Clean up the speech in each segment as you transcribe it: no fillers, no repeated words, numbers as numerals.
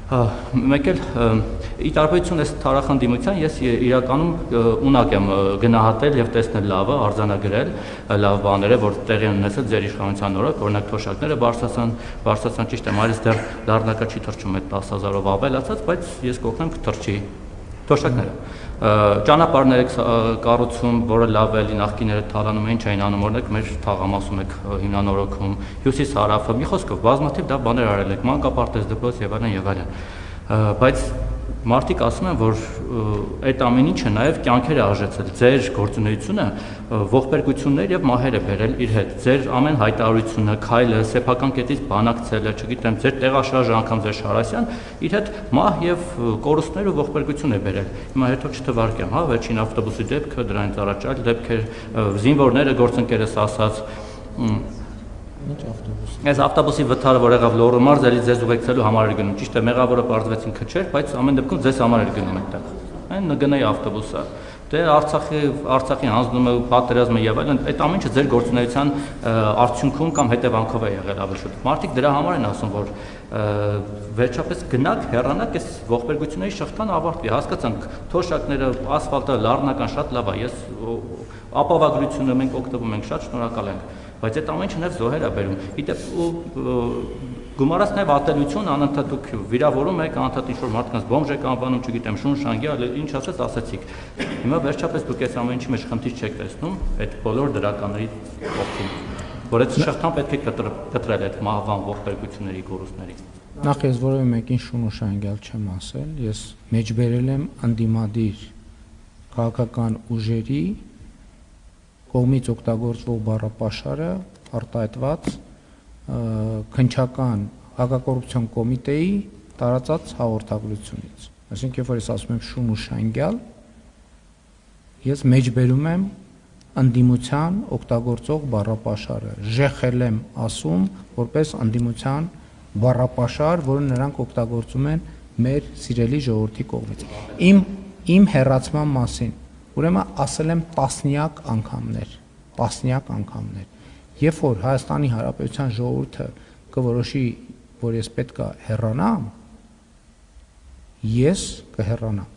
Մեկ էլ ի տարբերություն այս թարախանդիմության ես իրականում ունակ եմ գնահատել եւ տեսնել լավը, արձանագրել լավ բաները, որ տեղի են ունեցել ձեր իշխանության օրոք, օրինակ թոշակները բարձրացան ճիշտ է, մայրս դեռ լեռնակը չի թռչում այդ 10,000-ով ավելացած, բայց ես կօգնեմ կթռչի թոշակները։ Ճանապարհներ եք կառուցում, որը լավ է, նախկիները թալանում էին, չէին անում, օրինակ մեր թաղամասում եք հիմնանորոգում, հյուսիս-հարավը, մի խոսքով բազմաթիվ դա բաներ արել եք, մանկապարտեզ դպրոց եւ այլն, բայց մարդիկ ասում են, որ այդ ամեն ինչը նաև կյանքեր է արժեցել, ձեր գործունեությունը ողբերգություններ եւ մահեր է բերել իր հետ, ձեր ամեն հայտարարությունը, քայլը, սեփական կետից բանակցելը, չգիտեմ, ձեր տեղաշարժը անգամ ձեր Շարասյան, իր հետ մահ եւ կորուստներ ու ողբերգություն է բերել։ Հիմա հետո չթվարկեմ, հա, վերջին ավտոբուսի դեպքը, դրանից առաջ այլ դեպքեր, զինվորները գործընկերս ասած Ինչ ավտոբուս։ Այս ավտոբուսի վթարը, որ եղավ Լոռու մարզ, էլի ձեզ ուղեկցելու համար էր գնում։ Ճիշտ է, մեղավորը պարզվեցին քչեր, բայց ամեն դեպքում ձեզ համար էր գնում այդտեղ։ Այն գնայի ավտոբուսը։ Դե Արցախի հանձնումը, պատերազմը եւ այլն, այդ ամեն ինչը ձեր գործունեության արդյունքում կամ հետևանքով է եղել ավելի շուտ։ Մարդիկ դրա համար են ասում, որ վերջապես գնաք, հեռանաք, այս ողբերգությունների շղթան ավարտվի։ Հասկացանք, թոշակները, ասֆալտը, լառնական շատ լավ է։ Ես ապավագրությունը մենք օգտվում ենք, շատ շնորհակալ ենք։ Բայց այդ ամեն ինչը նաև զոհեր է բերում։ Գիտեք, գումարած նաև ատելություն, անընդհատ դուք վիրավորում եք, անընդհատ ինչ-որ մարդկանց բոմժ եք անվանում, չգիտեմ, շունշանգյա, ինչ ասած ասացիք։ Հիմա վերջապես դուք այս ամեն ինչի մեջ խնդիր չեք տեսնում այդ բոլոր դրականների կողքին, որ այդ շղթան պետք է կտրել այդ մահվան ողբերգությունների կորուստների։ Նախ ես որևէ մեկին շունշանգյալ չեմ ասել, ես մեջբերել եմ անդիմադիր քաղաքական ուժերի կողմից օգտագործվող բառապաշարը արտահայտված քննչական հակակոռուպցիոն կոմիտեի տարածած հաղորդագրությունից։ Այսինքն, երբ որ ես ասում եմ շուն ու շանգյալ, ես մեջբերում եմ անդիմության օգտագործող բառապաշարը, ժեխել եմ ասում որպես անդիմության բառապաշար, որը նրանք օգտագործում են մեր սիրելի ժողովրդի կողմից։ Իմ հեռացման մասին ուրեմն ասել եմ տասնյակ անգամներ, երբ որ Հայաստանի Հանրապետության ժողովուրդը կորոշի, որ ես պետք է հեռանամ, ես կհեռանամ։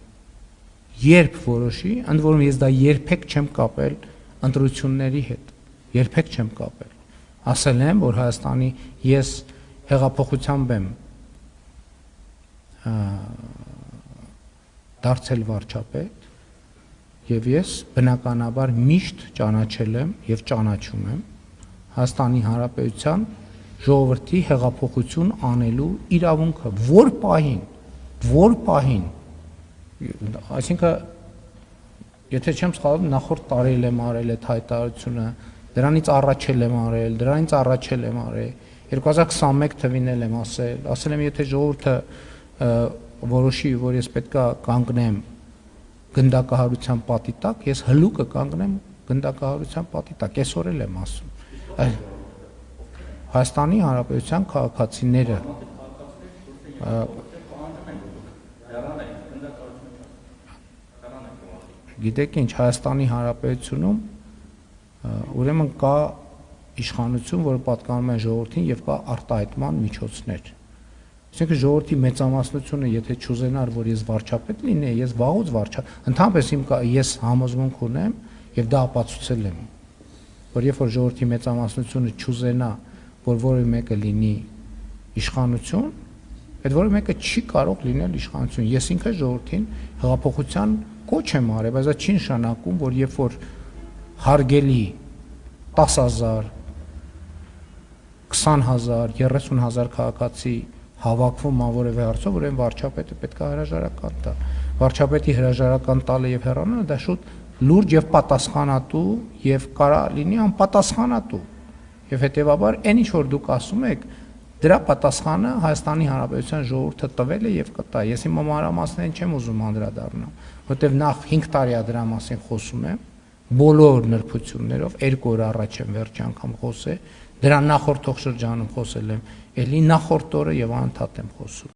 Երբ որոշի, ընդ որում ես դա երբեք չեմ կապել ընտրությունների հետ, երբեք չեմ կապել։ Ասել եմ, որ Հայաստանի ես հեղափոխությամբ եմ դարձել վարչապետ եւ ես բնականաբար միշտ ճանաչել եմ եւ ճանաչում եմ Հայաստանի Հանրապետության ժողովրդի հեղափոխություն անելու իրավունքը, որ պահին, այսինքն եթե չեմ սխալվում, նախորդ տարի եմ արել այդ հայտարարությունը, դրանից առաջ եմ արել, 2021 թվին եմ ասել եմ, եթե ժողովուրդը որոշի, որ ես պետքա կանգնեմ գնդակահարության պատի տակ, ես հլու կկանգնեմ գնդակահարության պատի տակ, այսօր էլ եմ ասում։ Հայաստանի Հանրապետության քաղաքացիները գիտեք ինչ, Հայաստանի Հանրապետությունում ուրեմն կա իշխանություն, որը պատկանում է ժողովրդին եւ կա արտահայտման միջոցներ։ Այսինքն ժողովրդի մեծամասնությունը, եթե չուզենար, որ ես վարչապետ լինեի, ես վաղուց ընդհանրապես ես համոզմունք ունեմ եւ դա ապացուցել եմ, որ երբ որ ժողովրդի մեծամասնությունը չուզենա, որ որևէ մեկը լինի իշխանություն, այդ որևէ մեկը չի կարող լինել իշխանություն։ Ես ինքս ժողովրդին հեղափոխության կոչ եմ արել, բայց դա չի նշանակում, որ երբ որ հարգելի 10,000, 20,000, 30,000 քաղաքացի հավաքվում որևէ հարցով, ուրեմն վարչապետը պետք է հրաժարական տա։ Վարչապետի հրաժարական տալը եւ հեռանալը դա շուտ լուրջ եւ պատասխանատու եւ կարա լինի անպատասխանատու։ Եվ հետեւաբար այն ինչ որ դուք ասում եք, դրա պատասխանը Հայաստանի Հանրապետության ժողովուրդը տվել է եւ կտա։ Ես իմ մանրամասներին չեմ ուզում անդրադառնալ, որտեւ նախ 5 տարի է դրա մասին խոսում եմ, բոլոր նրբություններով, 2 օր առաջ եմ վերջ անգամ խոսել, դրա նախորդ թողշրջանում խոսել եմ, ելի նախորդ օրը եւ անընդհատ եմ խոսում։